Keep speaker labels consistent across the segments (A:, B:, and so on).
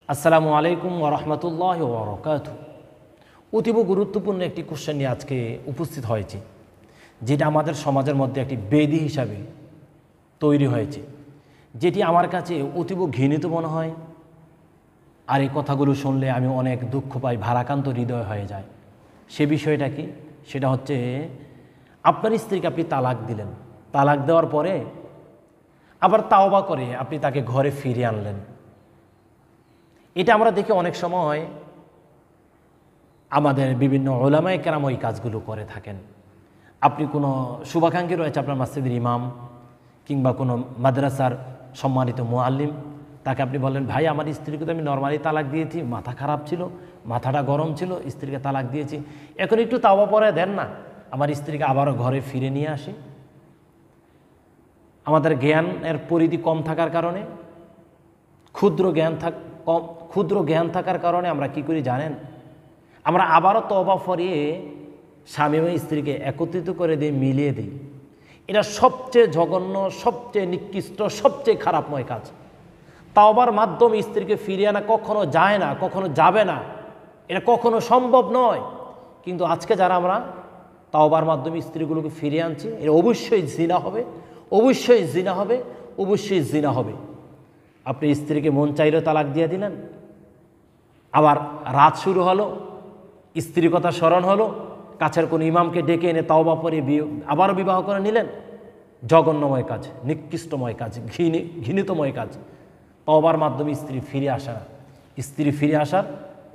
A: আসসালামু আলাইকুম ওয়া রাহমাতুল্লাহি ওয়া বারাকাতুহু। অতীব গুরুত্বপূর্ণ একটি কোশ্চেন নিয়ে আজকে উপস্থিত হয়েছে, যেটা আমাদের সমাজের মধ্যে একটি বেদি হিসাবে তৈরি হয়েছে, যেটি আমার কাছে অতীব ঘৃণিত মনে হয়। আর এই কথাগুলো শুনলে আমি অনেক দুঃখ পাই, ভারাক্রান্ত হৃদয় হয়ে যায়। সে বিষয়টা কি? সেটা হচ্ছে আপনার স্ত্রীকে আপনি তালাক দিলেন, তালাক দেওয়ার পরে আবার তাওবা করে আপনি তাকে ঘরে ফিরিয়ে আনলেন। এটা আমরা দেখি অনেক সময় আমাদের বিভিন্ন উলামায়ে কেরাম ওই কাজগুলো করে থাকেন। আপনি কোনো শুভাকাঙ্ক্ষী রয়েছে আপনার মসজিদের ইমাম কিংবা কোনো মাদ্রাসার সম্মানিত মুআল্লিম, তাকে আপনি বললেন, ভাই আমার স্ত্রীকে তো আমি নরমালি তালাক দিয়েছি, মাথা খারাপ ছিল, মাথাটা গরম ছিল, স্ত্রীকে তালাক দিয়েছি, এখন একটু তাওবা পরে দেন না, আমার স্ত্রীকে আবারও ঘরে ফিরে নিয়ে আসি। আমাদের জ্ঞানের পরিধি কম থাকার কারণে, ক্ষুদ্র জ্ঞান থাকার কারণে আমরা কি করি জানেন? আমরা আবারও তওবা পড়িয়ে স্বামী এবং স্ত্রীকে একত্রিত করে দিই, মিলিয়ে দিই। এটা সবচেয়ে জঘন্য, সবচেয়ে নিকৃষ্ট, সবচেয়ে খারাপময় কাজ। তাওবার মাধ্যমে স্ত্রীকে ফিরিয়ে আনা কখনো যায় না, কখনো যাবে না, এটা কখনো সম্ভব নয়। কিন্তু আজকে যারা আমরা তাওবার মাধ্যমে স্ত্রীগুলোকে ফিরিয়ে আনছি, এটা অবশ্যই জিনা হবে, অবশ্যই জিনা হবে, অবশ্যই জিনা হবে। আপনি স্ত্রীকে মন চাইলেও তালাক দিয়ে দিলেন, আবার রাত শুরু হলো, স্ত্রীর কথা স্মরণ হলো, কাছের কোনো ইমামকে ডেকে এনে তাওবা পরে আবারও বিবাহ করে নিলেন। জঘন্যময় কাজ, নিকৃষ্টময় কাজ, ঘৃণিতময় কাজ। তাওবার মাধ্যমে স্ত্রী ফিরে আসা, স্ত্রী ফিরে আসার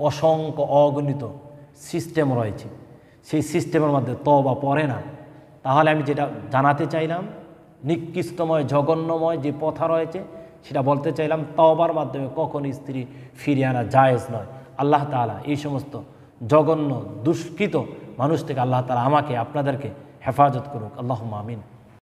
A: অসংখ্য অগণিত সিস্টেম রয়েছে। সেই সিস্টেমের মধ্যে তাওবা পড়ে না। তাহলে আমি যেটা জানাতে চাইলাম, নিকৃষ্টময় জঘন্যময় যে প্রথা রয়েছে সেটা বলতে চাইলাম, তাওবার মাধ্যমে কখন স্ত্রী ফিরিয়ে আনা জায়েজ নয়। আল্লাহ তাআলা এই সমস্ত জঘন্য দুষ্কৃত মানুষ থেকে আল্লাহ তাআলা আমাকে আপনাদেরকে হেফাজত করুক। আল্লাহুম্মা আমিন।